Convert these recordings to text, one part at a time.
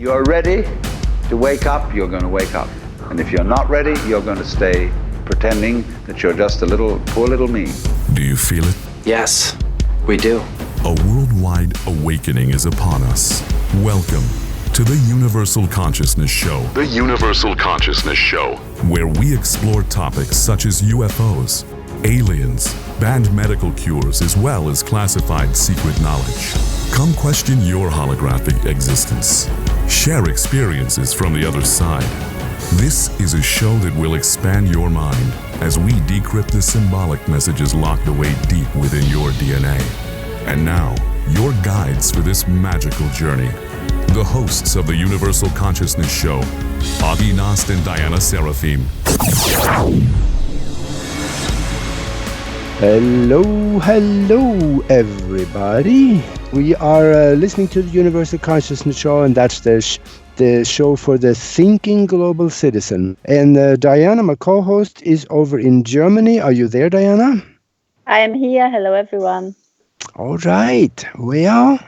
you're ready to wake up, you're going to wake up. And if you're not ready, you're going to stay pretending that you're just a little, poor little me. Do you feel it? Yes, we do. A worldwide awakening is upon us. Welcome to the Universal Consciousness Show. The Universal Consciousness Show. Where we explore topics such as UFOs, aliens, banned medical cures, as well as classified secret knowledge. Come question your holographic existence. Share experiences from the other side. This is a show that will expand your mind as we decrypt the symbolic messages locked away deep within your DNA. And now, your guides for this magical journey. The hosts of the Universal Consciousness Show, Avi Nast and Diana Seraphim. Hello, everybody. We are listening to the Universal Consciousness Show, and that's the show for the thinking global citizen. And Diana, my co-host, is over in Germany. Are you there, Diana? I am here. Hello, everyone. All right. Well,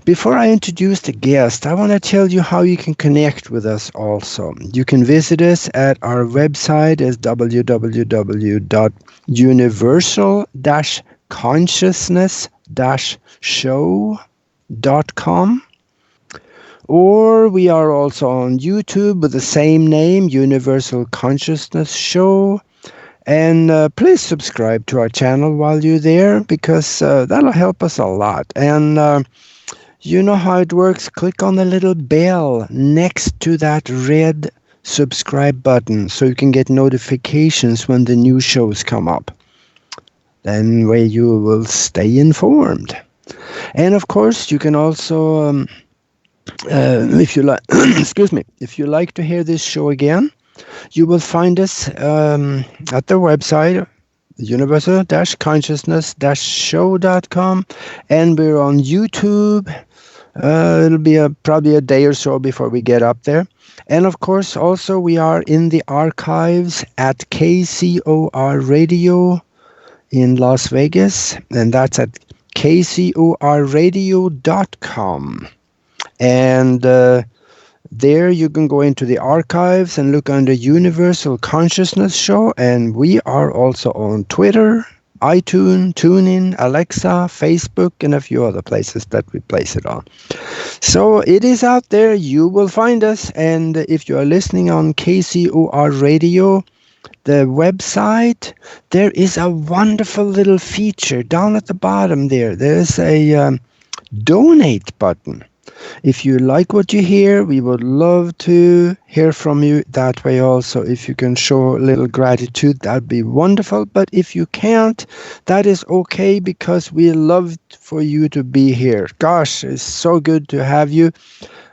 before I introduce the guest, I want to tell you how you can connect with us also. You can visit us at our website as www.universal-consciousness-show.com. Or we are also on YouTube with the same name, Universal Consciousness Show. And please subscribe to our channel while you're there, because that'll help us a lot. And you know how it works. Click on the little bell next to that red subscribe button so you can get notifications when the new shows come up. Then way you will stay informed. And of course, you can also, if you like, if you like to hear this show again, you will find us at the website, universal-consciousness-show.com, and we're on YouTube. It'll be probably a day or so before we get up there. And of course, also we are in the archives at KCOR Radio in Las Vegas, and that's at kcorradio.com. And there you can go into the archives and look under Universal Consciousness Show, and we are also on Twitter, iTunes, TuneIn, Alexa, Facebook, and a few other places that we place it on. So it is out there. You will find us. And if you are listening on KCOR Radio, the website, there is a wonderful little feature down at the bottom there. There's a donate button. If you like what you hear, we would love to hear from you that way also. If you can show a little gratitude, that'd be wonderful. But if you can't, that is okay, because we love for you to be here. Gosh, it's so good to have you.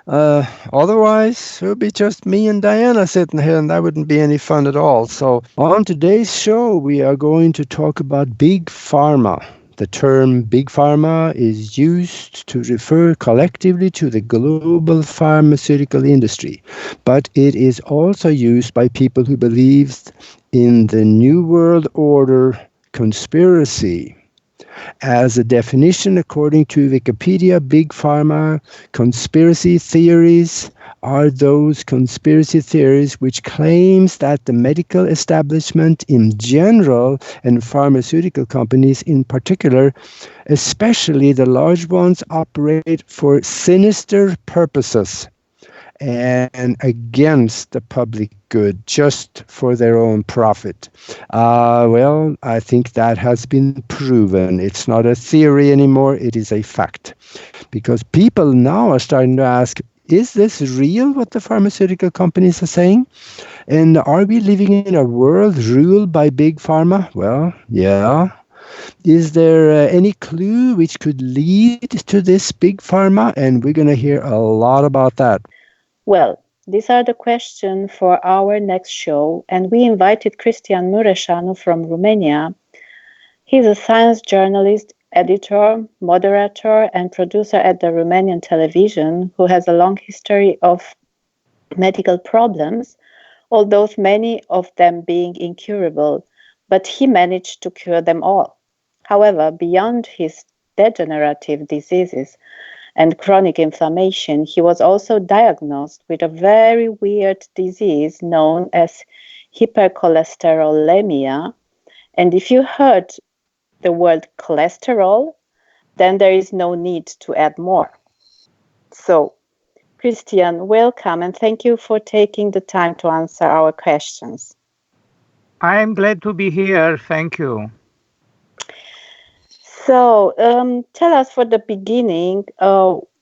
Otherwise, it would be just me and Diana sitting here, and that wouldn't be any fun at all. So on today's show, we are going to talk about Big Pharma. The term Big Pharma is used to refer collectively to the global pharmaceutical industry, but it is also used by people who believe in the New World Order conspiracy. As a definition, according to Wikipedia, Big Pharma conspiracy theories are those conspiracy theories which claims that the medical establishment in general and pharmaceutical companies in particular, especially the large ones, operate for sinister purposes and against the public good, just for their own profit. Well, I think that has been proven. It's not a theory anymore, it is a fact. Because people now are starting to ask, is this real, what the pharmaceutical companies are saying? And are we living in a world ruled by Big Pharma? Well, yeah. Is there any clue which could lead to this Big Pharma? And we're going to hear a lot about that. Well, these are the questions for our next show, and we invited Cristian Muresanu from Romania. He's a science journalist, editor, moderator, and producer at the Romanian television, who has a long history of medical problems, although many of them being incurable, but he managed to cure them all. However, beyond his degenerative diseases, and chronic inflammation, he was also diagnosed with a very weird disease known as hypercholesterolemia. And if you heard the word cholesterol, then there is no need to add more. So, Christian, welcome and thank you for taking the time to answer our questions. I'm glad to be here. Thank you. So, tell us for the beginning,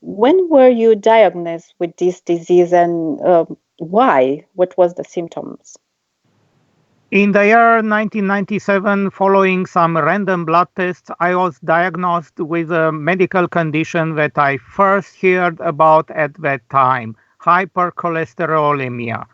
when were you diagnosed with this disease and why? What was the symptoms? In the year 1997, following some random blood tests, I was diagnosed with a medical condition that I first heard about at that time, hypercholesterolemia.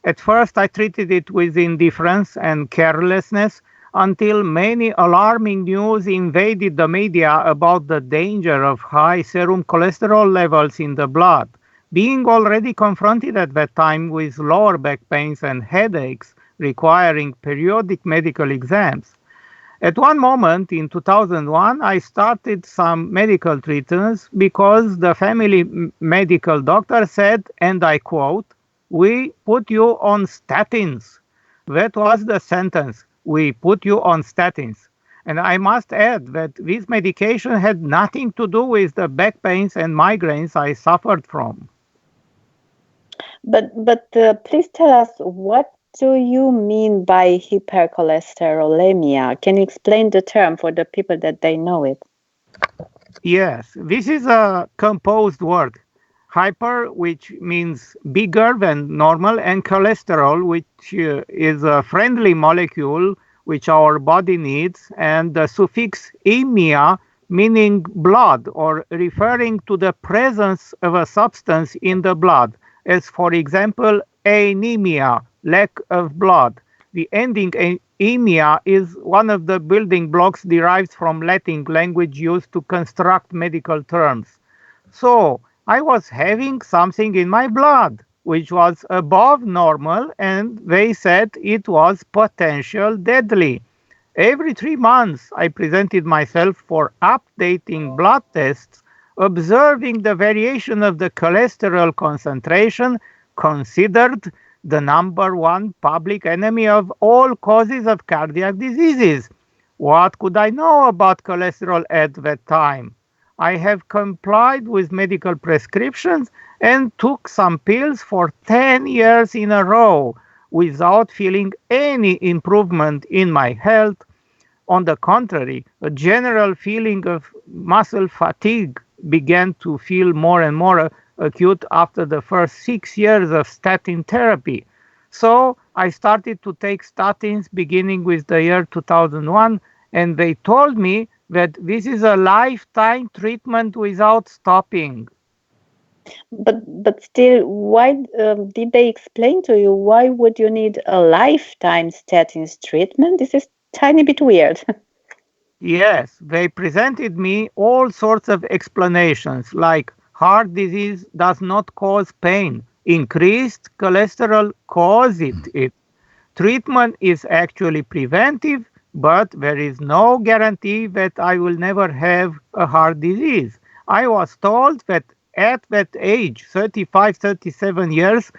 At first, I treated it with indifference and carelessness until many alarming news invaded the media about the danger of high serum cholesterol levels in the blood. Being already confronted at that time with lower back pains and headaches, requiring periodic medical exams. At one moment in 2001, I started some medical treatments because the family medical doctor said, and I quote, "We put you on statins." That was the sentence, "We put you on statins." And I must add that this medication had nothing to do with the back pains and migraines I suffered from. But please tell us, what do you mean by hypercholesterolemia? Can you explain the term for the people that they know it? Yes, this is a composed word. Hyper, which means bigger than normal, and cholesterol, which is a friendly molecule which our body needs, and the suffix emia, meaning blood, or referring to the presence of a substance in the blood, as for example, anemia, lack of blood. The ending emia is one of the building blocks derived from Latin language used to construct medical terms. So, I was having something in my blood, which was above normal, and they said it was potential deadly. Every 3 months, I presented myself for updating blood tests, observing the variation of the cholesterol concentration, considered the number one public enemy of all causes of cardiac diseases. What could I know about cholesterol at that time? I have complied with medical prescriptions and took some pills for 10 years in a row without feeling any improvement in my health. On the contrary, a general feeling of muscle fatigue began to feel more and more acute after the first 6 years of statin therapy. So I started to take statins beginning with the year 2001, and they told me that this is a lifetime treatment without stopping. But still, why did they explain to you why would you need a lifetime statins treatment? This is tiny bit weird. Yes, they presented me all sorts of explanations like heart disease does not cause pain. Increased cholesterol causes it. Treatment is actually preventive, but there is no guarantee that I will never have a heart disease. I was told that at that age, 35, 37 years,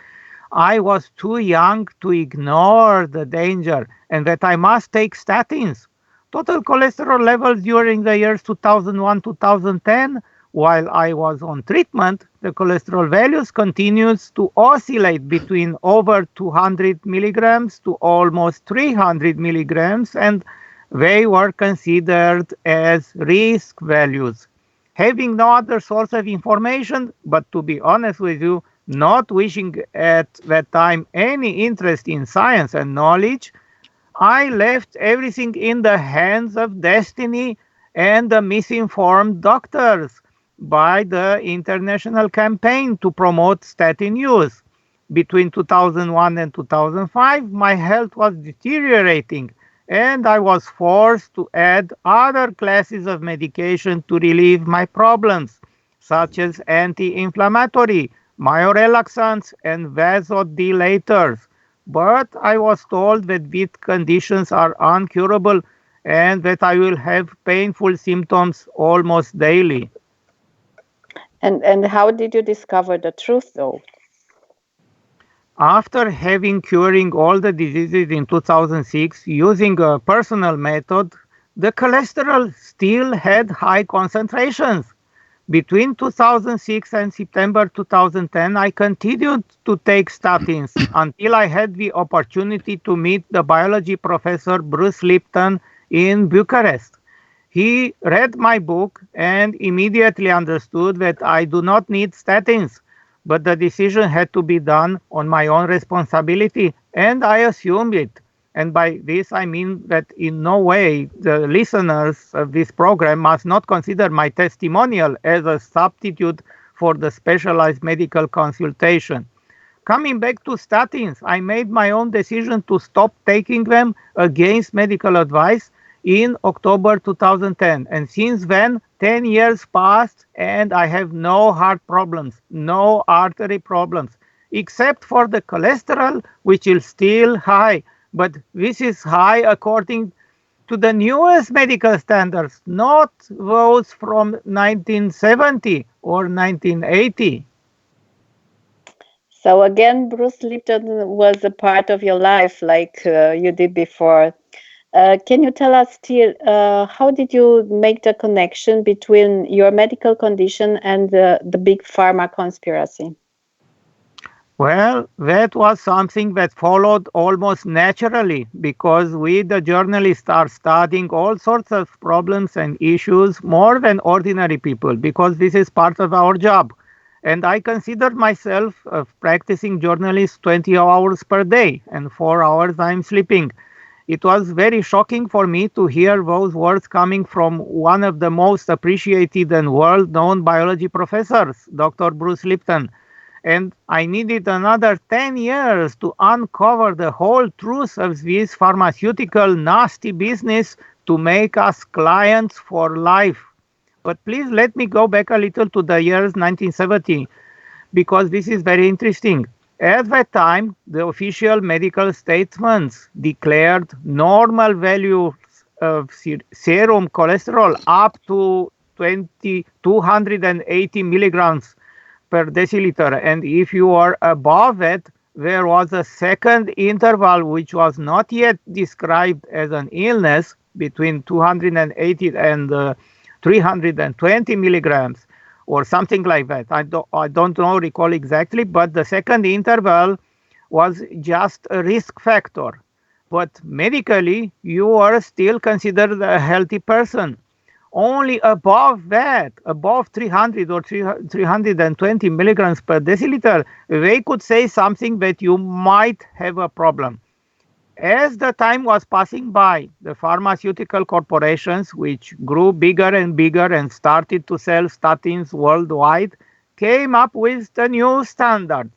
I was too young to ignore the danger and that I must take statins. Total cholesterol levels during the years 2001-2010, while I was on treatment, the cholesterol values continues to oscillate between over 200 milligrams to almost 300 milligrams, and they were considered as risk values. Having no other source of information, but to be honest with you, not wishing at that time any interest in science and knowledge, I left everything in the hands of destiny and the misinformed doctors by the international campaign to promote statin use. Between 2001 and 2005, my health was deteriorating, and I was forced to add other classes of medication to relieve my problems, such as anti-inflammatory, myorelaxants, and vasodilators. But I was told that these conditions are incurable and that I will have painful symptoms almost daily. And how did you discover the truth, though? After having curing all the diseases in 2006 using a personal method, the cholesterol still had high concentrations. Between 2006 and September 2010, I continued to take statins until I had the opportunity to meet the biology professor Bruce Lipton in Bucharest. He read my book and immediately understood that I do not need statins, but the decision had to be done on my own responsibility, and I assumed it. And by this, I mean that in no way the listeners of this program must not consider my testimonial as a substitute for the specialized medical consultation. Coming back to statins, I made my own decision to stop taking them against medical advice in October 2010. And since then, 10 years passed and I have no heart problems, no artery problems, except for the cholesterol, which is still high. But this is high according to the newest medical standards, not those from 1970 or 1980. So again, Bruce Lipton was a part of your life like you did before. Can you tell us still, how did you make the connection between your medical condition and the big pharma conspiracy? Well, that was something that followed almost naturally because we, the journalists, are studying all sorts of problems and issues more than ordinary people because this is part of our job. And I considered myself a practicing journalist 20 hours per day and 4 hours I'm sleeping. It was very shocking for me to hear those words coming from one of the most appreciated and world-known biology professors, Dr. Bruce Lipton. And I needed another 10 years to uncover the whole truth of this pharmaceutical nasty business to make us clients for life. But please let me go back a little to the years 1970, because this is very interesting. At that time, the official medical statements declared normal values of serum cholesterol up to 280 milligrams per deciliter. And if you are above that, there was a second interval which was not yet described as an illness between 280 and 320 milligrams or something like that. I don't recall exactly, but the second interval was just a risk factor. But medically, you are still considered a healthy person. Only above that, above 300 or 320 milligrams per deciliter, they could say something that you might have a problem. As the time was passing by, the pharmaceutical corporations, which grew bigger and bigger and started to sell statins worldwide, came up with the new standards.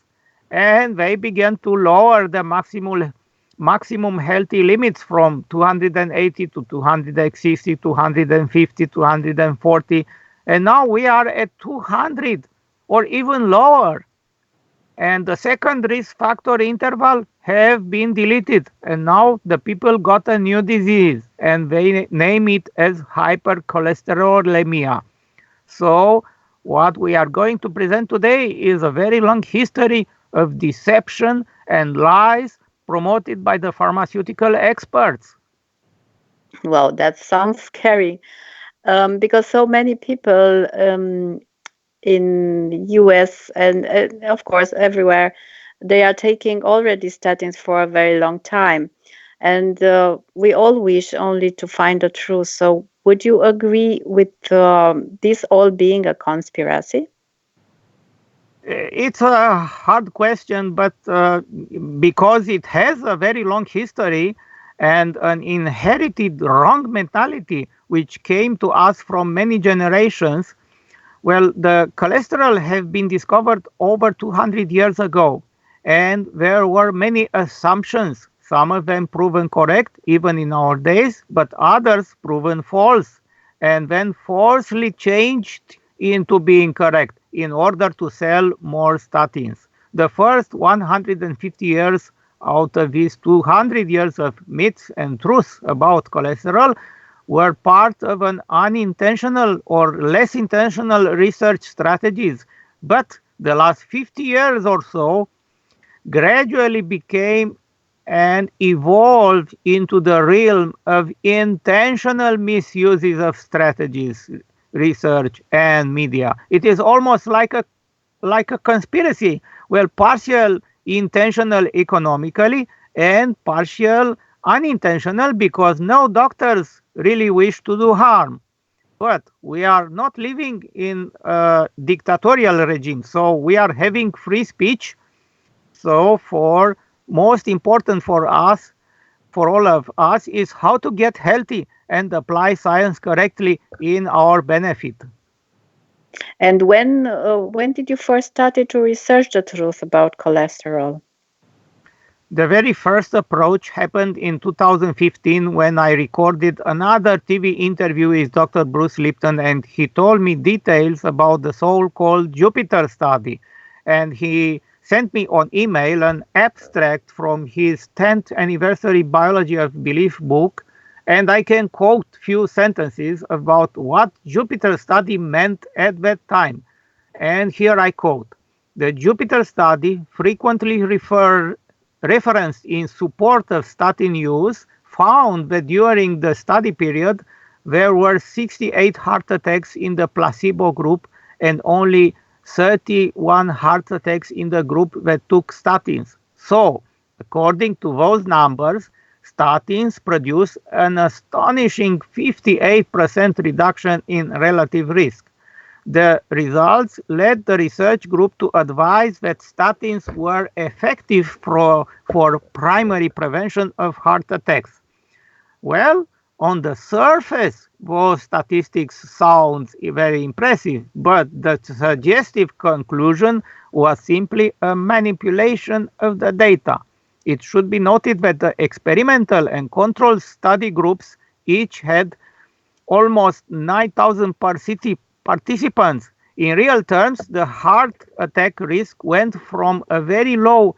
And they began to lower the maximum healthy limits from 280 to 260, 250, 240. And now we are at 200 or even lower. And the second risk factor interval have been deleted. And now the people got a new disease and they name it as hypercholesterolemia. So what we are going to present today is a very long history of deception and lies promoted by the pharmaceutical experts. Wow, that sounds scary. Because so many people in US and of course everywhere, they are taking already statins for a very long time. And we all wish only to find the truth. So would you agree with this all being a conspiracy? It's a hard question, but because it has a very long history and an inherited wrong mentality, which came to us from many generations, well, the cholesterol have been discovered over 200 years ago, and there were many assumptions, some of them proven correct, even in our days, but others proven false, and then falsely changed into being correct in order to sell more statins. The first 150 years out of these 200 years of myths and truths about cholesterol were part of an unintentional or less intentional research strategies, but the last 50 years or so gradually became and evolved into the realm of intentional misuses of strategies, research, and media. It is almost like a conspiracy, well, partial intentional economically and partial unintentional because no doctors really wish to do harm. But we are not living in a dictatorial regime, so we are having free speech. So for most important for us, for all of us, is how to get healthy and apply science correctly in our benefit. And when did you first started to research the truth about cholesterol? The very first approach happened in 2015 when I recorded another TV interview with Dr. Bruce Lipton, and he told me details about the so-called Jupiter study. And he sent me on email an abstract from his 10th anniversary Biology of Belief book, and I can quote few sentences about what Jupiter study meant at that time. And here I quote: "The Jupiter study, frequently referenced in support of statin use, found that during the study period there were 68 heart attacks in the placebo group and only 31 heart attacks in the group that took statins. So, according to those numbers, statins produce an astonishing 58% reduction in relative risk. The results led the research group to advise that statins were effective for primary prevention of heart attacks. Well, on the surface, those statistics sound very impressive, but the suggestive conclusion was simply a manipulation of the data. It should be noted that the experimental and control study groups each had almost 9,000 participants. In real terms, the heart attack risk went from a very low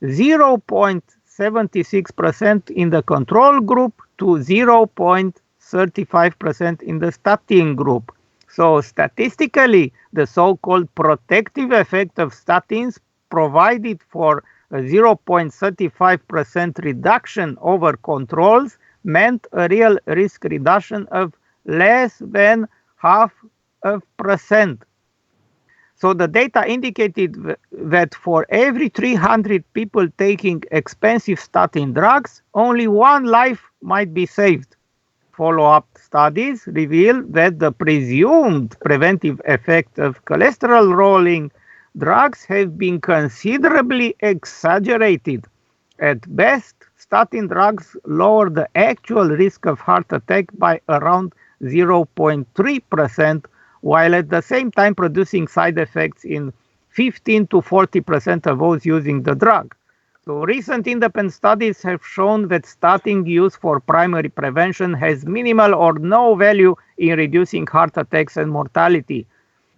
0.76% in the control group to 0.35% in the statin group. So statistically, the so-called protective effect of statins provided for a 0.35% reduction over controls meant a real risk reduction of less than 0.5%. So the data indicated that for every 300 people taking expensive statin drugs, only one life might be saved. Follow-up studies reveal that the presumed preventive effect of cholesterol-lowering drugs have been considerably exaggerated. At best, statin drugs lower the actual risk of heart attack by around 0.3%, while at the same time producing side effects in 15 to 40% of those using the drug. So recent independent studies have shown that statin use for primary prevention has minimal or no value in reducing heart attacks and mortality.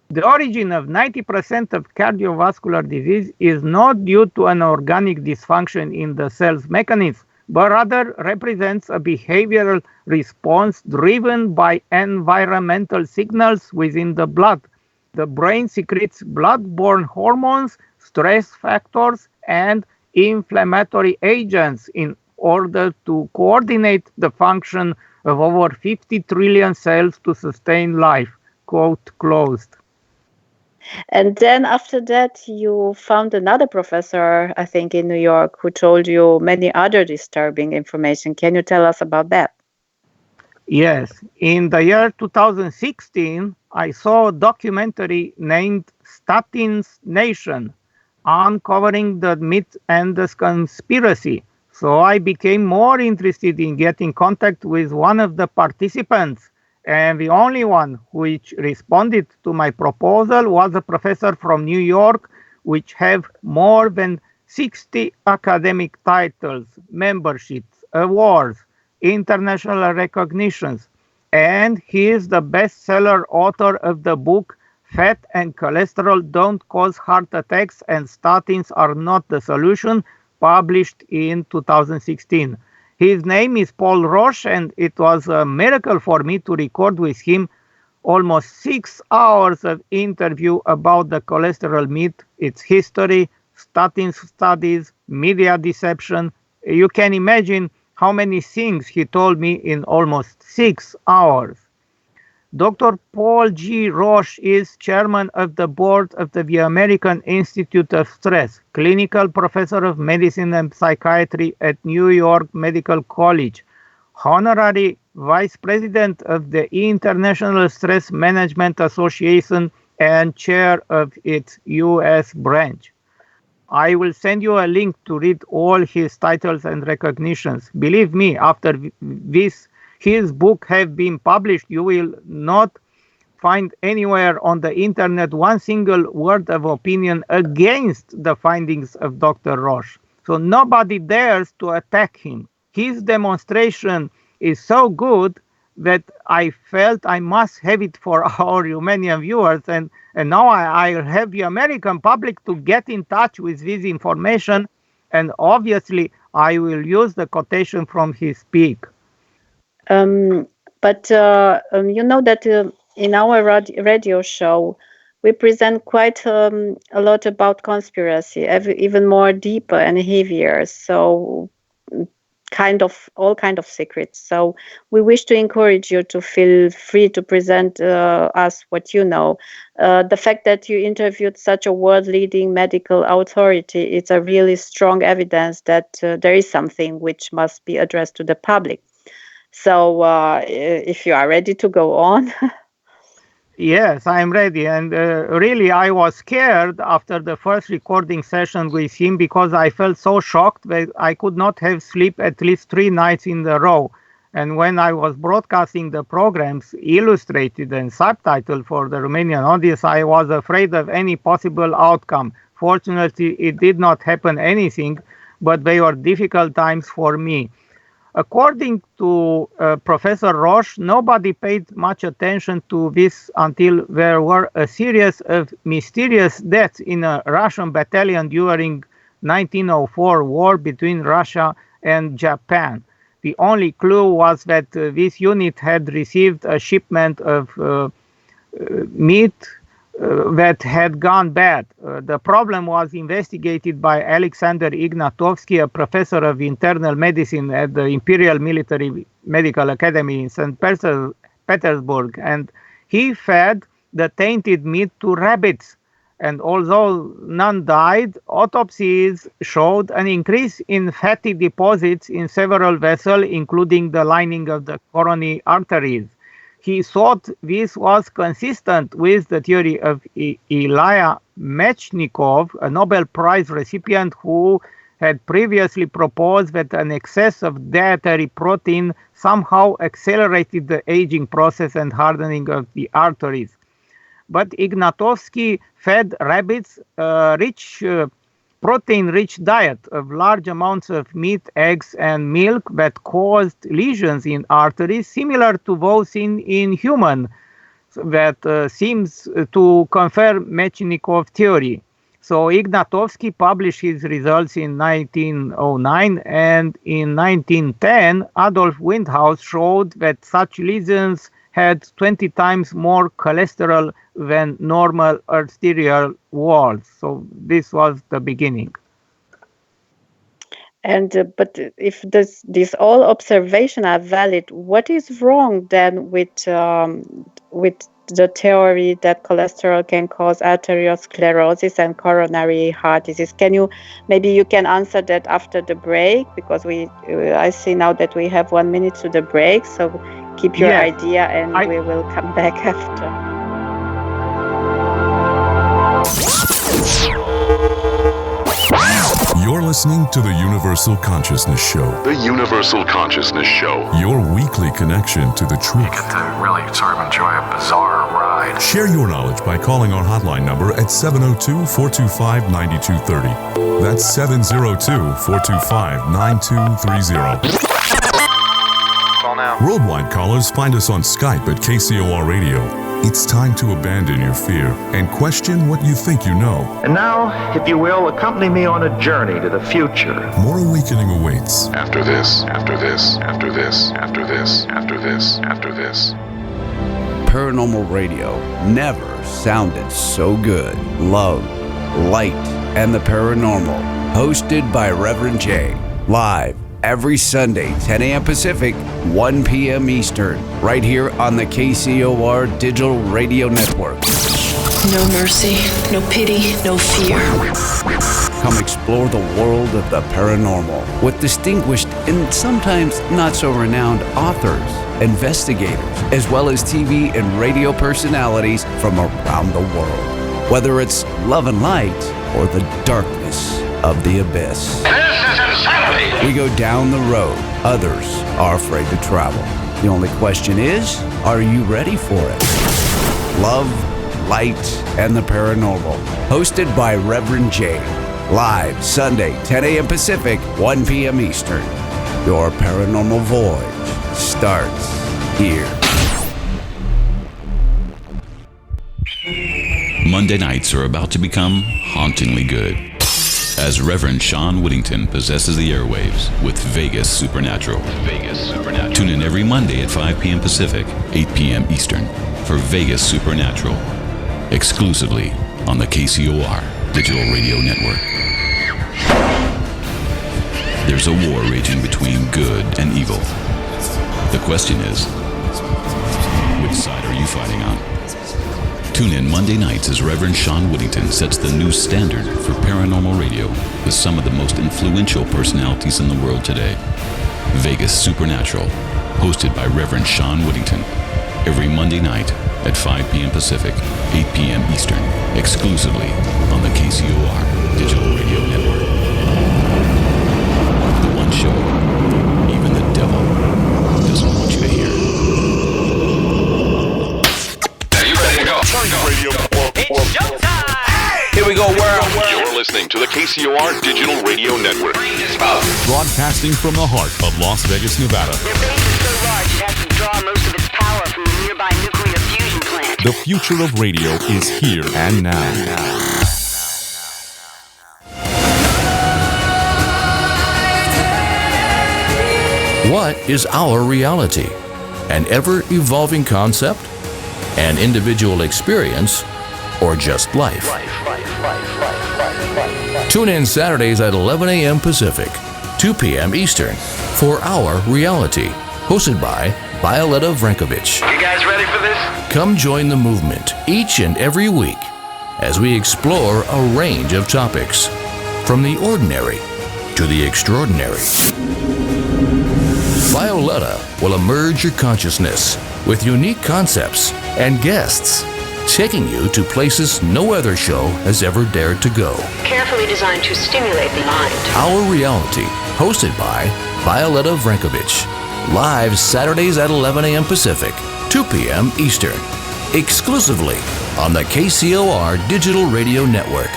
The origin of 90% of cardiovascular disease is not due to an organic dysfunction in the cell's mechanism, but rather represents a behavioral response driven by environmental signals within the blood. The brain secretes blood-borne hormones, stress factors, and inflammatory agents in order to coordinate the function of over 50 trillion cells to sustain life. Quote closed. And then after that, you found another professor, I think in New York, who told you many other disturbing information. Can you tell us about that? Yes. In the year 2016, I saw a documentary named Statins Nation, uncovering the myth and the conspiracy. So I became more interested in getting contact with one of the participants. And the only one which responded to my proposal was a professor from New York, which have more than 60 academic titles, memberships, awards, international recognitions. And he is the bestseller author of the book Fat and Cholesterol Don't Cause Heart Attacks and Statins Are Not the Solution, published in 2016. His name is Paul Roche, and it was a miracle for me to record with him almost 6 hours of interview about the cholesterol myth, its history, statin studies, media deception. You can imagine how many things he told me in almost 6 hours. Dr. Paul G. Roche is chairman of the board of the American Institute of Stress, clinical professor of medicine and psychiatry at New York Medical College, honorary vice president of the International Stress Management Association, and chair of its U.S. branch. I will send you a link to read all his titles and recognitions. Believe me, after his book have been published, you will not find anywhere on the internet one single word of opinion against the findings of Dr. Roche. So nobody dares to attack him. His demonstration is so good that I felt I must have it for our Romanian viewers, and now I'll have the American public to get in touch with this information, and obviously I will use the quotation from his speak. But you know that in our radio show, we present quite a lot about conspiracy, even more deeper and heavier. So all kind of secrets. So we wish to encourage you to feel free to present us what you know. The fact that you interviewed such a world-leading medical authority, it's a really strong evidence that there is something which must be addressed to the public. So if you are ready to go on. Yes, I'm ready. And really, I was scared after the first recording session with him because I felt so shocked that I could not have sleep at least 3 nights in a row. And when I was broadcasting the programs, illustrated and subtitled for the Romanian audience, I was afraid of any possible outcome. Fortunately, it did not happen anything, but they were difficult times for me. According to Professor Roche, nobody paid much attention to this until there were a series of mysterious deaths in a Russian battalion during 1904 war between Russia and Japan. The only clue was that this unit had received a shipment of meat that had gone bad. The problem was investigated by Alexander Ignatovsky, a professor of internal medicine at the Imperial Military Medical Academy in St. Petersburg, and he fed the tainted meat to rabbits. And although none died, autopsies showed an increase in fatty deposits in several vessels, including the lining of the coronary arteries. He thought this was consistent with the theory of Ilya Mechnikov, a Nobel Prize recipient who had previously proposed that an excess of dietary protein somehow accelerated the aging process and hardening of the arteries. But Ignatovsky fed rabbits protein-rich diet of large amounts of meat, eggs, and milk that caused lesions in arteries similar to those in human. That seems to confirm Mechnikov's theory. So Ignatovsky published his results in 1909, and in 1910, Adolf Windhaus showed that such lesions had 20 times more cholesterol than normal arterial walls. So this was the beginning. And but if these all observations are valid, what is wrong then with the theory that cholesterol can cause arteriosclerosis and coronary heart disease? Maybe you can answer that after the break, because I see now that we have 1 minute to the break. So keep your idea, and we will come back after. You're listening to the Universal Consciousness Show. The Universal Consciousness Show. Your weekly connection to the truth. You get to really sort of enjoy a bizarre ride. Share your knowledge by calling our hotline number at 702-425-9230. That's 702-425-9230. Call now. Worldwide callers find us on Skype at KCOR Radio. It's time to abandon your fear and question what you think you know. And now, if you will, accompany me on a journey to the future. More awakening awaits. After this, after this, after this, after this, after this, after this. Paranormal radio never sounded so good. Love, light, and the paranormal. Hosted by Reverend J. Live every Sunday, 10 a.m. Pacific, 1 p.m. Eastern. Right here on the KCOR Digital Radio Network. No mercy, no pity, no fear. Come explore the world of the paranormal with distinguished and sometimes not so renowned authors, investigators, as well as TV and radio personalities from around the world. Whether it's love and light or the darkness of the abyss. This is insanity! We go down the road others are afraid to travel. The only question is, are you ready for it? Love, Light, and the Paranormal. Hosted by Reverend J. Live Sunday, 10 a.m. Pacific, 1 p.m. Eastern. Your paranormal voyage starts here. Monday nights are about to become hauntingly good, as Reverend Sean Whittington possesses the airwaves with Vegas Supernatural. Tune in every Monday at 5 p.m. Pacific, 8 p.m. Eastern for Vegas Supernatural, exclusively on the KCOR Digital Radio Network. There's a war raging between good and evil. The question is, which side are you fighting on? Tune in Monday nights as Reverend Sean Whittington sets the new standard for paranormal radio with some of the most influential personalities in the world today. Vegas Supernatural, hosted by Reverend Sean Whittington, every Monday night at 5 p.m. Pacific, 8 p.m. Eastern, exclusively on the KCOR Digital Radio Network. The one show even the devil doesn't want you to hear. It's showtime! Here we go, world. You're listening to the KCOR Digital Radio Network. Broadcasting from the heart of Las Vegas, Nevada. Their base is so large it has to draw most of its power from the nearby nuclear fusion plant. The future of radio is here and now. What is our reality? An ever-evolving concept? An individual experience? Or just life? Tune in Saturdays at 11 a.m. Pacific, 2 p.m. Eastern for Our Reality, hosted by Violetta Vrankovic. You guys ready for this? Come join the movement each and every week as we explore a range of topics, from the ordinary to the extraordinary. Violetta will emerge your consciousness with unique concepts and guests, taking you to places no other show has ever dared to go. Carefully designed to stimulate the mind. Our Reality, hosted by Violetta Vrankovic. Live Saturdays at 11 a.m. Pacific, 2 p.m. Eastern. Exclusively on the KCOR Digital Radio Network.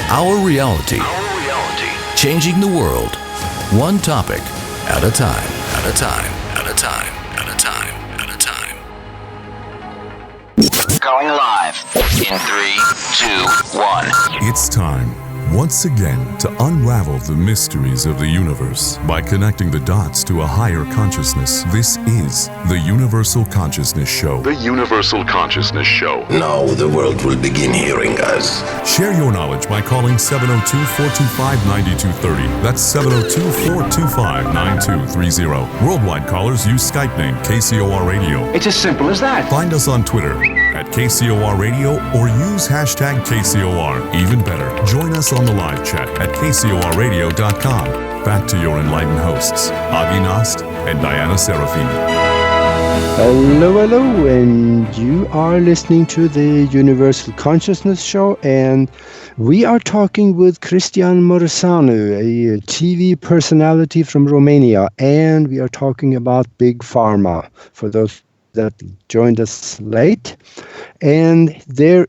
Our Reality. Changing the world, one topic at a time, at a time, at a time, at a time, at a time. Going live in 3, 2, 1. It's time, once again, to unravel the mysteries of the universe by connecting the dots to a higher consciousness. This is the Universal Consciousness Show. The Universal Consciousness Show. Now the world will begin hearing us. Share your knowledge by calling 702-425-9230. That's 702-425-9230. Worldwide callers use Skype name KCOR Radio. It's as simple as that. Find us on Twitter at KCOR Radio or use hashtag KCOR. Even better, join us on the live chat at KCORradio.com. Back to your enlightened hosts, Avi Nost and Diana Serafini. Hello, and you are listening to the Universal Consciousness Show, and we are talking with Cristian Muresanu, a TV personality from Romania, and we are talking about Big Pharma, for those that joined us late. And there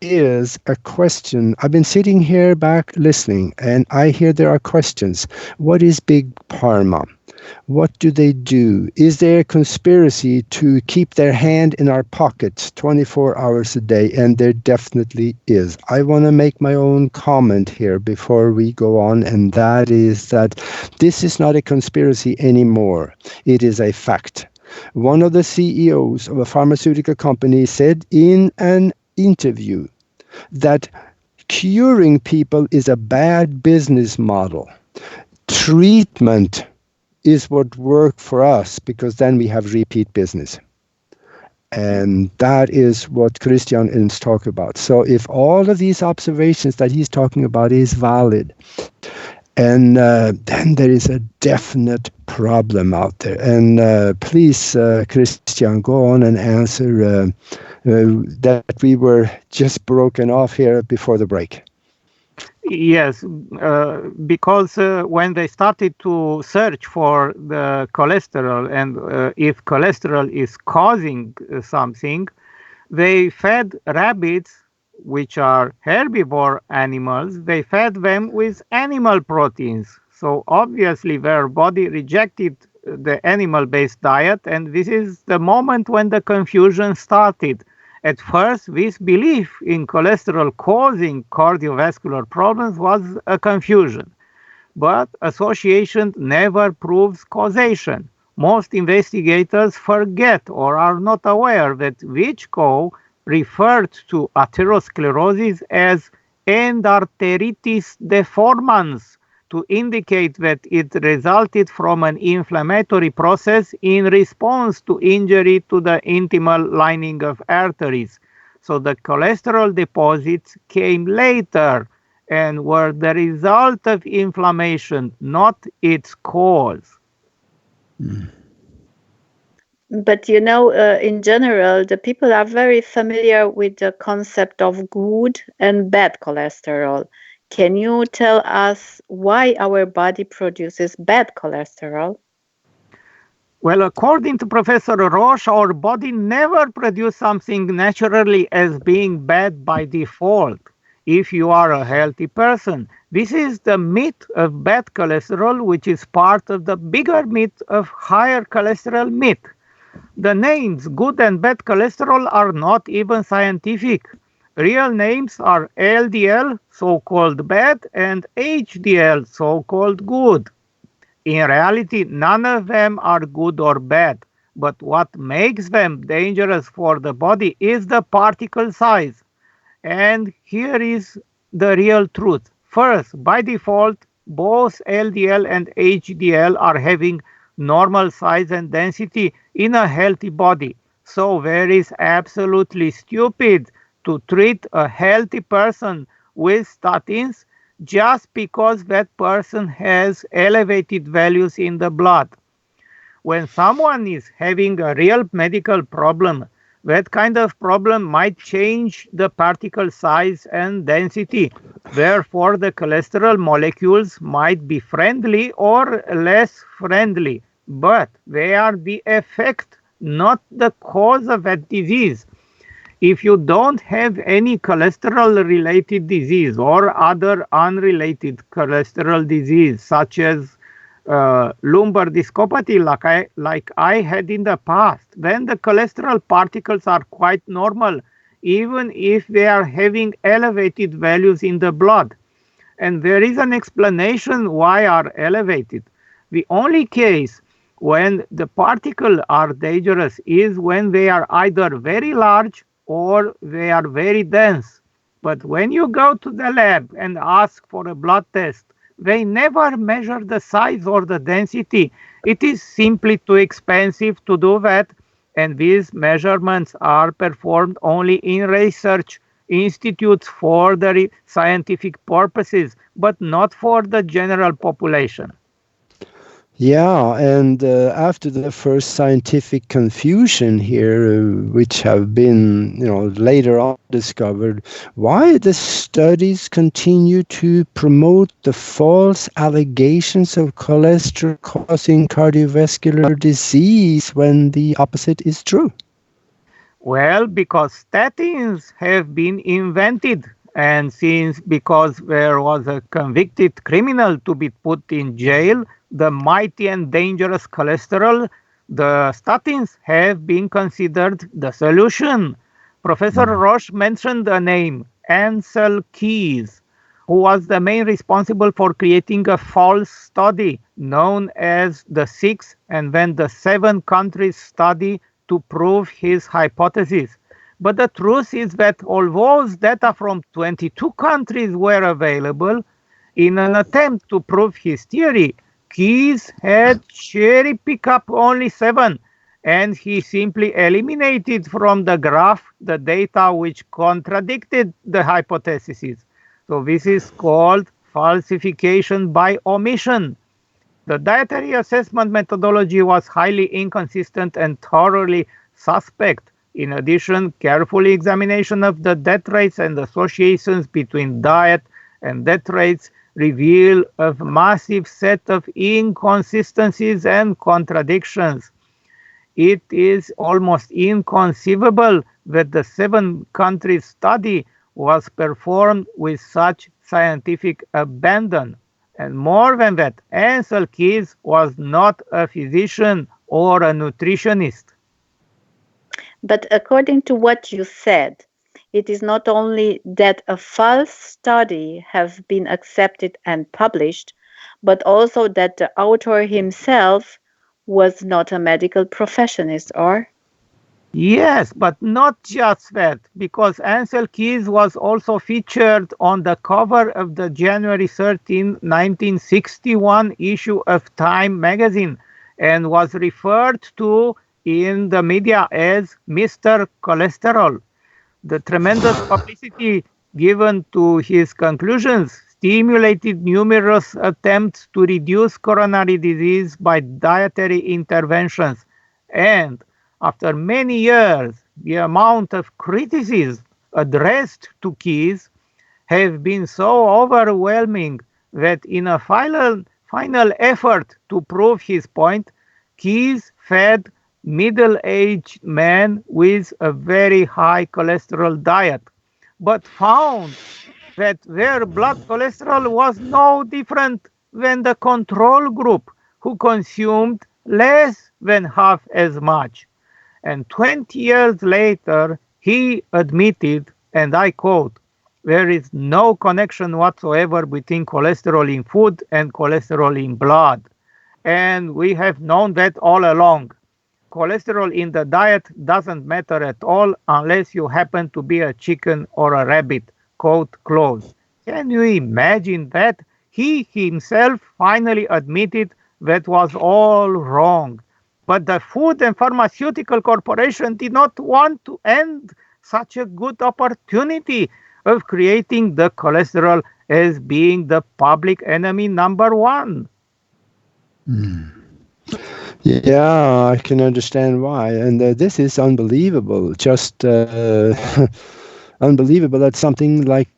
is a question. I've been sitting here back listening, and I hear there are questions. What is Big Pharma? What do they do? Is there a conspiracy to keep their hand in our pockets 24 hours a day? And there definitely is. I want to make my own comment here before we go on, and that is that this is not a conspiracy anymore. It is a fact. One of the CEOs of a pharmaceutical company said in an interview that curing people is a bad business model. Treatment is what worked for us, because then we have repeat business. And that is what Christian is talking about. So if all of these observations that he's talking about is valid, and then there is a definite problem out there. And please, Christian, go on and answer that we were just broken off here before the break. Yes, because when they started to search for the cholesterol and if cholesterol is causing something, they fed rabbits, which are herbivore animals, they fed them with animal proteins. So obviously their body rejected the animal-based diet, and this is the moment when the confusion started. At first, this belief in cholesterol causing cardiovascular problems was a confusion, but association never proves causation. Most investigators forget or are not aware that Vichko referred to atherosclerosis as endarteritis deformans to indicate that it resulted from an inflammatory process in response to injury to the intimal lining of arteries. So the cholesterol deposits came later and were the result of inflammation, not its cause. But in general, the people are very familiar with the concept of good and bad cholesterol. Can you tell us why our body produces bad cholesterol? Well, according to Professor Roche, our body never produces something naturally as being bad by default. If you are a healthy person, this is the myth of bad cholesterol, which is part of the bigger myth of higher cholesterol myth. The names good and bad cholesterol are not even scientific. Real names are LDL, so-called bad, and HDL, so-called good. In reality, none of them are good or bad, but what makes them dangerous for the body is the particle size. And here is the real truth. First, by default, both LDL and HDL are having normal size and density in a healthy body. So there is absolutely stupid to treat a healthy person with statins just because that person has elevated values in the blood. When someone is having a real medical problem, that kind of problem might change the particle size and density. Therefore, the cholesterol molecules might be friendly or less friendly, but they are the effect, not the cause of that disease. If you don't have any cholesterol-related disease or other unrelated cholesterol disease, such as lumbar discopathy like I had in the past, then the cholesterol particles are quite normal, even if they are having elevated values in the blood. And there is an explanation why are elevated. The only case when the particles are dangerous is when they are either very large or they are very dense. But when you go to the lab and ask for a blood test, they never measure the size or the density. It is simply too expensive to do that, and these measurements are performed only in research institutes for the scientific purposes, but not for the general population. Yeah, and after the first scientific confusion here, which have been, later on discovered, why the studies continue to promote the false allegations of cholesterol causing cardiovascular disease when the opposite is true? Well, because statins have been invented, and because there was a convicted criminal to be put in jail, the mighty and dangerous cholesterol, the statins have been considered the solution. Professor Roche mentioned the name Ansel Keys, who was the main responsible for creating a false study known as the 6 and then the 7 countries study to prove his hypothesis. But the truth is that although data from 22 countries were available, in an attempt to prove his theory, Keys had cherry-picked up only 7, and he simply eliminated from the graph the data which contradicted the hypothesis. So this is called falsification by omission. The dietary assessment methodology was highly inconsistent and thoroughly suspect. In addition, careful examination of the death rates and associations between diet and death rates reveal a massive set of inconsistencies and contradictions. It is almost inconceivable that the 7 countries study was performed with such scientific abandon. And more than that, Ansel Keys was not a physician or a nutritionist. But according to what you said, it is not only that a false study has been accepted and published, but also that the author himself was not a medical professionist, or? Yes, but not just that, because Ansel Keys was also featured on the cover of the January 13, 1961 issue of Time magazine and was referred to in the media as Mr. Cholesterol. The tremendous publicity given to his conclusions stimulated numerous attempts to reduce coronary disease by dietary interventions. And after many years, the amount of criticism addressed to Keys have been so overwhelming that in a final effort to prove his point, Keys fed middle-aged men with a very high cholesterol diet, but found that their blood cholesterol was no different than the control group, who consumed less than half as much. And 20 years later, he admitted, and I quote, "There is no connection whatsoever between cholesterol in food and cholesterol in blood." And we have known that all along. Cholesterol in the diet doesn't matter at all unless you happen to be a chicken or a rabbit, quote close. Can you imagine that? He himself finally admitted that was all wrong. But the Food and Pharmaceutical Corporation did not want to end such a good opportunity of creating the cholesterol as being the public enemy number 1. Yeah, I can understand why. And this is unbelievable. Just unbelievable that something like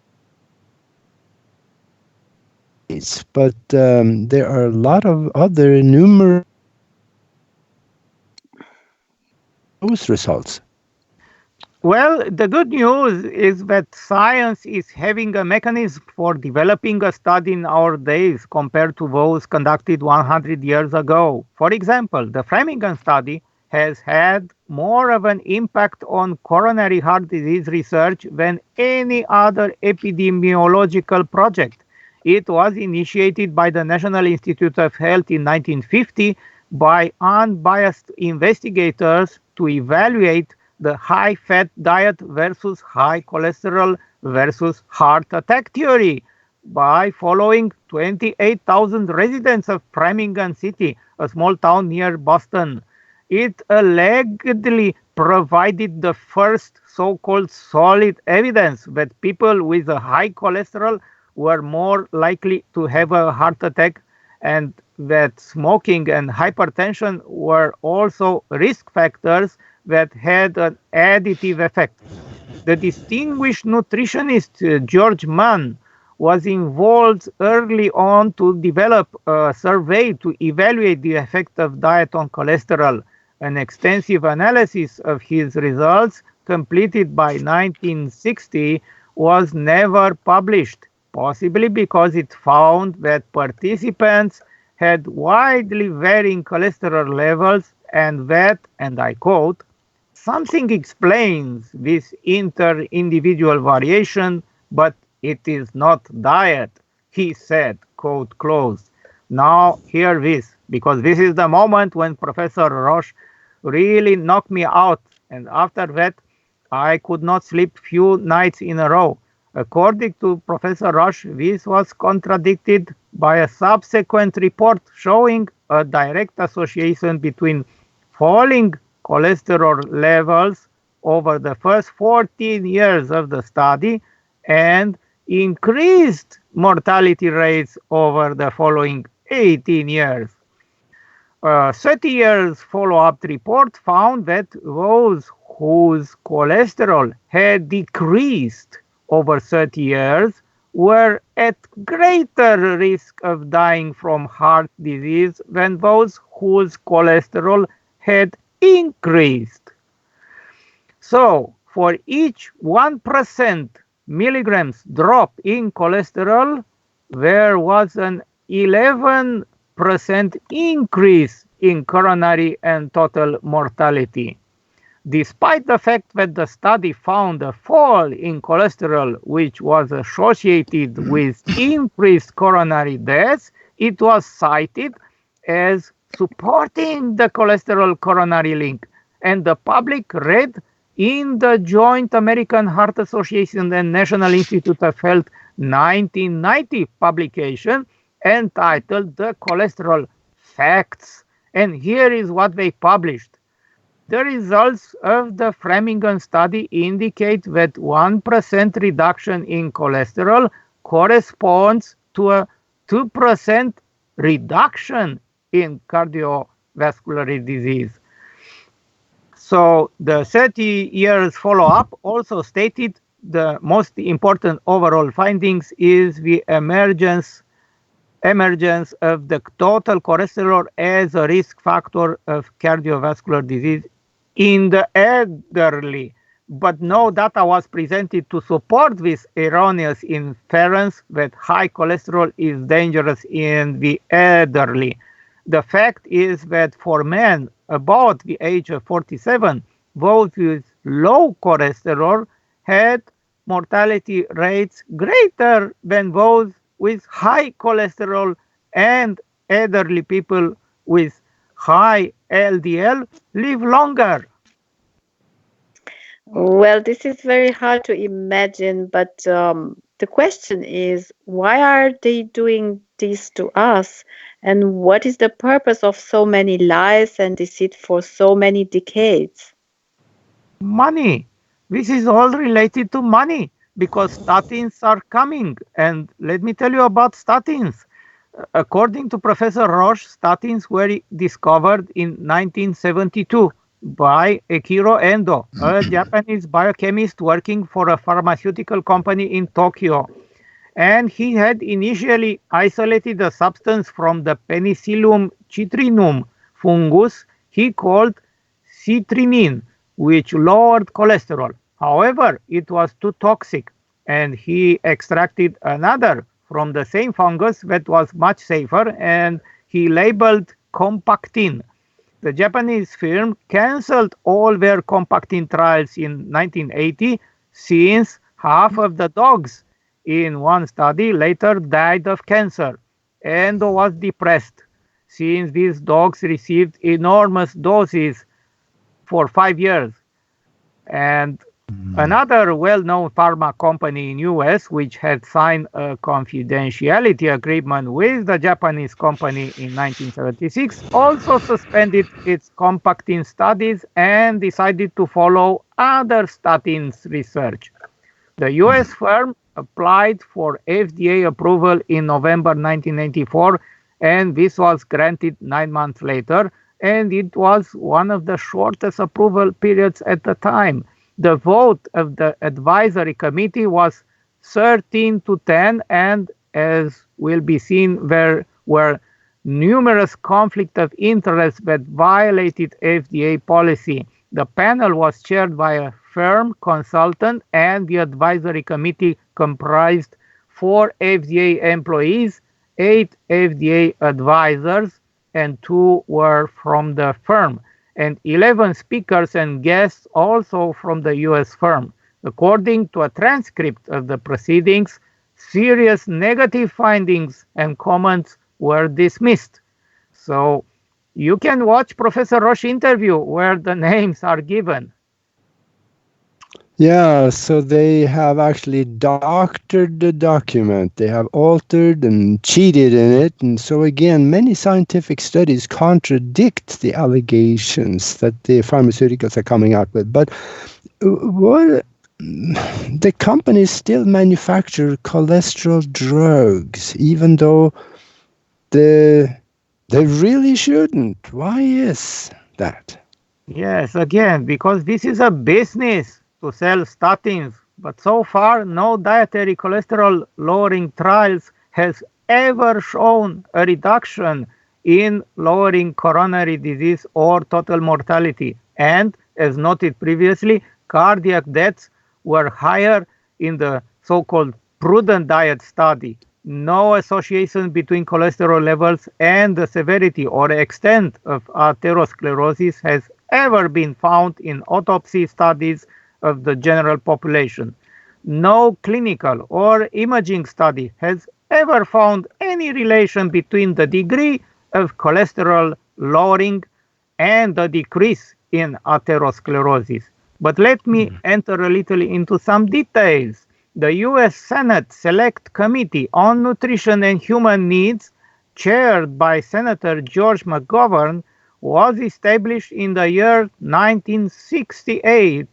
this. But there are a lot of other numerous results. Well, the good news is that science is having a mechanism for developing a study in our days compared to those conducted 100 years ago. For example, the Framingham Study has had more of an impact on coronary heart disease research than any other epidemiological project. It was initiated by the National Institute of Health in 1950 by unbiased investigators to evaluate the high-fat diet versus high cholesterol versus heart attack theory by following 28,000 residents of Framingham City, a small town near Boston. It allegedly provided the first so-called solid evidence that people with a high cholesterol were more likely to have a heart attack, and that smoking and hypertension were also risk factors that had an additive effect. The distinguished nutritionist George Mann was involved early on to develop a survey to evaluate the effect of diet on cholesterol. An extensive analysis of his results, completed by 1960, was never published, possibly because it found that participants had widely varying cholesterol levels and that, and I quote, something explains this inter-individual variation, but it is not diet, he said, quote close. Now hear this, because this is the moment when Professor Roche really knocked me out, and after that I could not sleep few nights in a row. According to Professor Roche, this was contradicted by a subsequent report showing a direct association between falling cholesterol levels over the first 14 years of the study and increased mortality rates over the following 18 years. A 30 years follow-up report found that those whose cholesterol had decreased over 30 years were at greater risk of dying from heart disease than those whose cholesterol had increased. So, for each 1% milligrams drop in cholesterol, there was an 11% increase in coronary and total mortality. Despite the fact that the study found a fall in cholesterol which was associated with increased coronary deaths, it was cited as supporting the cholesterol coronary link, and the public read in the Joint American Heart Association and National Institute of Health 1990 publication entitled The Cholesterol Facts. And here is what they published. The results of the Framingham study indicate that 1% reduction in cholesterol corresponds to a 2% reduction in cardiovascular disease. So the 30 years follow-up also stated the most important overall findings is the emergence of the total cholesterol as a risk factor of cardiovascular disease in the elderly. But no data was presented to support this erroneous inference that high cholesterol is dangerous in the elderly. The fact is that for men about the age of 47, those with low cholesterol had mortality rates greater than those with high cholesterol, and elderly people with high LDL live longer. Well, this is very hard to imagine, but the question is, why are they doing this to us? And what is the purpose of so many lies and deceit for so many decades? Money. This is all related to money because statins are coming. And let me tell you about statins. According to Professor Roche, statins were discovered in 1972 by Ekiro Endo, a Japanese biochemist working for a pharmaceutical company in Tokyo. And he had initially isolated the substance from the Penicillium citrinum fungus he called citrinine, which lowered cholesterol. However, it was too toxic, and he extracted another from the same fungus that was much safer, and he labeled compactin. The Japanese firm canceled all their compactin trials in 1980 since half of the dogs in one study later died of cancer and was depressed since these dogs received enormous doses for 5 years. And another well-known pharma company in US, which had signed a confidentiality agreement with the Japanese company in 1976, also suspended its compactin studies and decided to follow other statins research. The US firm applied for FDA approval in November 1994, and this was granted 9 months later, and it was one of the shortest approval periods at the time. The vote of the advisory committee was 13-10, and as will be seen, there were numerous conflicts of interest that violated FDA policy. The panel was chaired by a firm consultant, and the advisory committee comprised 4 FDA employees 8 FDA advisors, and 2 were from the firm, and 11 speakers and guests also from the U.S. firm. According to a transcript of the proceedings, serious negative findings and comments were dismissed. So you can watch Professor Roche's interview where the names are given. Yeah, so they have actually doctored the document. They have altered and cheated in it. And so again, many scientific studies contradict the allegations that the pharmaceuticals are coming out with. But what the companies still manufacture cholesterol drugs, even though they really shouldn't. Why is that? Yes, again, because this is a business to sell statins, but so far no dietary cholesterol lowering trials has ever shown a reduction in lowering coronary disease or total mortality. And as noted previously, cardiac deaths were higher in the so-called prudent diet study. No association between cholesterol levels and the severity or extent of atherosclerosis has ever been found in autopsy studies of the general population. No clinical or imaging study has ever found any relation between the degree of cholesterol lowering and the decrease in atherosclerosis. But let me enter a little into some details. The U.S. Senate Select Committee on Nutrition and Human Needs, chaired by Senator George McGovern, was established in the year 1968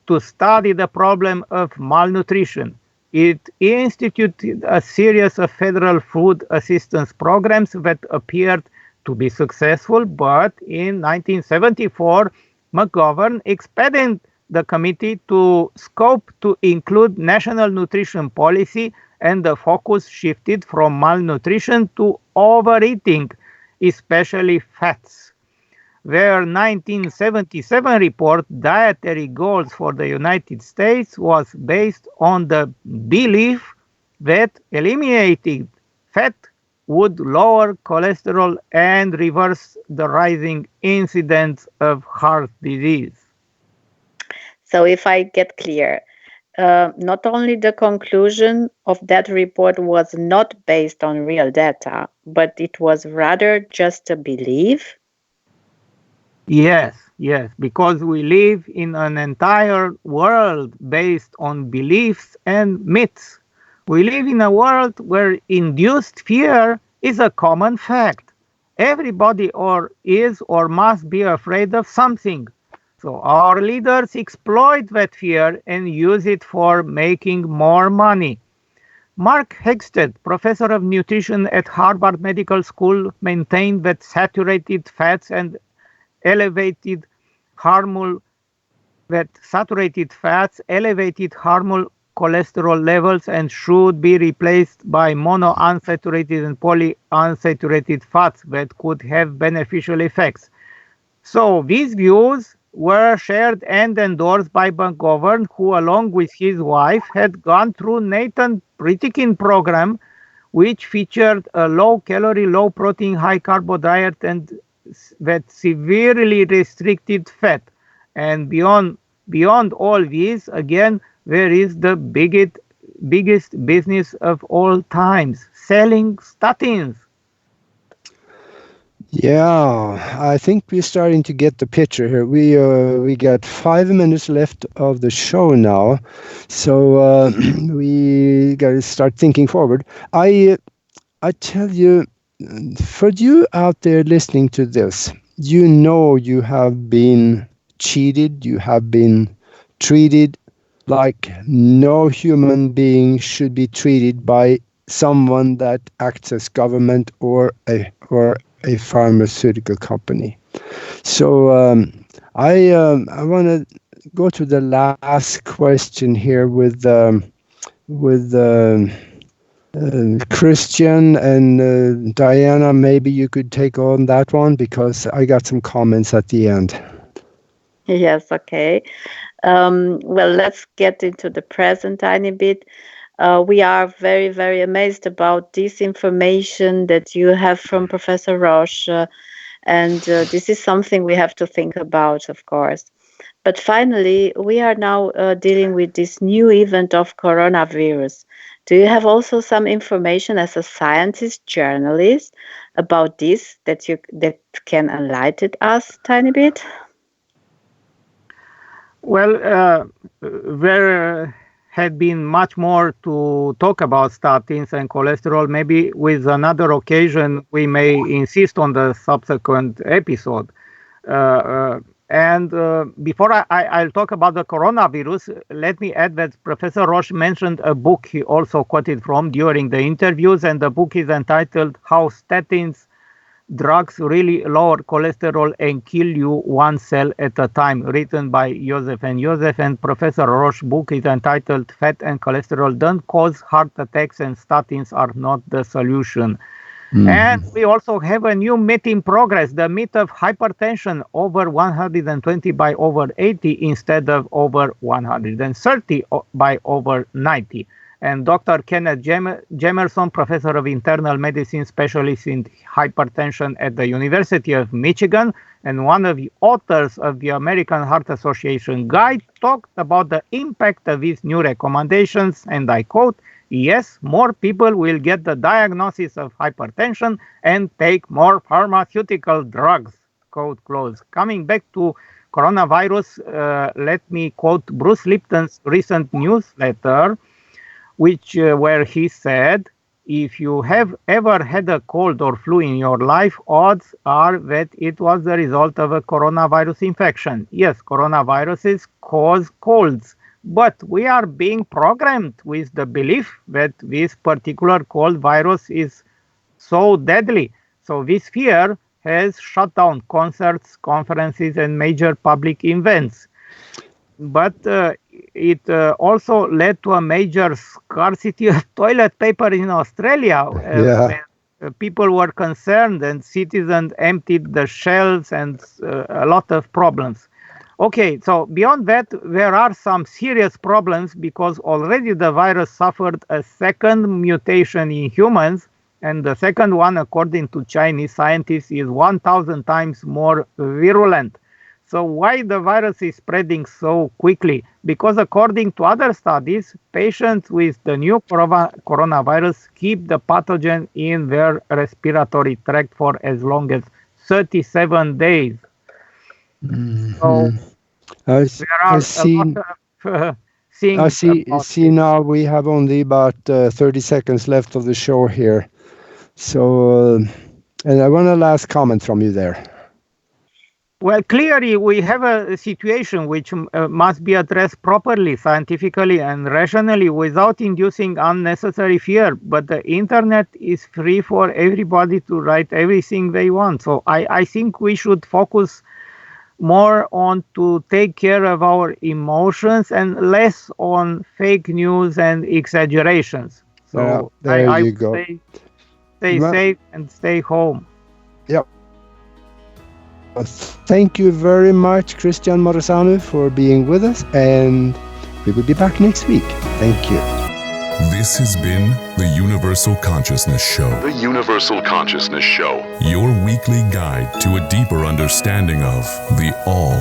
to study the problem of malnutrition. It instituted a series of federal food assistance programs that appeared to be successful, but in 1974, McGovern expanded the committee to scope to include national nutrition policy, and the focus shifted from malnutrition to overeating, especially fats. Their 1977 report, Dietary Goals for the United States, was based on the belief that eliminating fat would lower cholesterol and reverse the rising incidence of heart disease. So if I get clear, not only the conclusion of that report was not based on real data, but it was rather just a belief? Yes, because we live in an entire world based on beliefs and myths. We live in a world where induced fear is a common fact. Everybody is or must be afraid of something. So our leaders exploit that fear and use it for making more money. Mark Hegstead, professor of nutrition at Harvard Medical School, maintained that saturated fats elevated harmful cholesterol levels and should be replaced by monounsaturated and polyunsaturated fats that could have beneficial effects. So these views were shared and endorsed by McGovern, who along with his wife had gone through Nathan Pritikin program, which featured a low-calorie, low-protein, high-carb diet and that severely restricted fat. And beyond all this, again, there is the biggest business of all times, selling statins. Yeah, I think we're starting to get the picture here. We got 5 minutes left of the show now, so we got to start thinking forward. I tell you, for you out there listening to this, you know you have been cheated, you have been treated like no human being should be treated by someone that acts as government or a pharmaceutical company. So I want to go to the last question here with Christian and Diana. Maybe you could take on that one because I got some comments at the end. Yes, okay. Well, let's get into the present tiny bit. We are very, very amazed about this information that you have from Professor Roche. And this is something we have to think about, of course. But finally, we are now dealing with this new event of coronavirus. Do you have also some information as a scientist, journalist, about this that can enlighten us a tiny bit? Well, there had been much more to talk about statins and cholesterol. Maybe with another occasion, we may insist on the subsequent episode. Before I'll talk about the coronavirus, let me add that Professor Roche mentioned a book he also quoted from during the interviews, and the book is entitled How Statins Drugs Really Lower Cholesterol and Kill You One Cell at a Time, written by Joseph and Joseph, and Professor Roche's book is entitled Fat and Cholesterol Don't Cause Heart Attacks and Statins Are Not the Solution. And we also have a new myth in progress, the myth of hypertension over 120 by over 80 instead of over 130 by over 90. And Dr. Kenneth Jemerson, professor of internal medicine, specialist in hypertension at the University of Michigan, and one of the authors of the American Heart Association Guide, talked about the impact of these new recommendations, and I quote, "Yes, more people will get the diagnosis of hypertension and take more pharmaceutical drugs," quote close. Coming back to coronavirus, let me quote Bruce Lipton's recent newsletter, where he said, "If you have ever had a cold or flu in your life, odds are that it was the result of a coronavirus infection. Yes, coronaviruses cause colds, but we are being programmed with the belief that this particular cold virus is so deadly. So this fear has shut down concerts, conferences, and major public events. But it also led to a major scarcity of toilet paper in Australia. People were concerned and citizens emptied the shelves and a lot of problems. Okay, so beyond that, there are some serious problems because already the virus suffered a second mutation in humans, and the second one, according to Chinese scientists, is 1,000 times more virulent. So why the virus is spreading so quickly? Because according to other studies, patients with the new coronavirus keep the pathogen in their respiratory tract for as long as 37 days. So I see now we have only about 30 seconds left of the show here. So, and I want a last comment from you there. Well, clearly we have a situation which must be addressed properly, scientifically and rationally without inducing unnecessary fear. But the internet is free for everybody to write everything they want. So I think we should focus more on to take care of our emotions and less on fake news and exaggerations. So there you go. Stay safe and stay home. Yep. Thank you very much, Christian Muresanu, for being with us, and we will be back next week. Thank you. This has been the Universal Consciousness Show. The Universal Consciousness Show. Your weekly guide to a deeper understanding of the all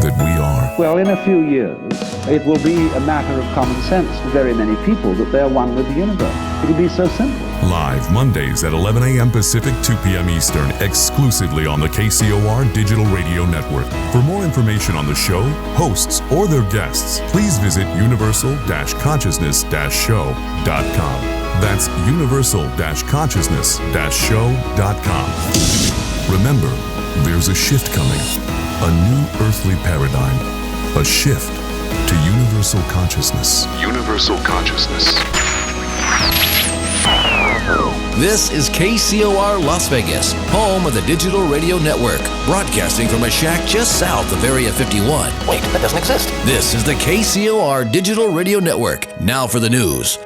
that we are. Well, in a few years, it will be a matter of common sense to very many people that they're one with the universe. It'll be so simple. Live Mondays at 11 a.m. Pacific, 2 p.m. Eastern, exclusively on the KCOR Digital Radio Network. For more information on the show, hosts, or their guests, please visit universal-consciousness-show.com. That's universal-consciousness-show.com. Remember, there's a shift coming, a new earthly paradigm, a shift to universal consciousness. Universal consciousness. This is KCOR Las Vegas, home of the Digital Radio Network, broadcasting from a shack just south of Area 51. Wait, that doesn't exist. This is the KCOR Digital Radio Network. Now for the news.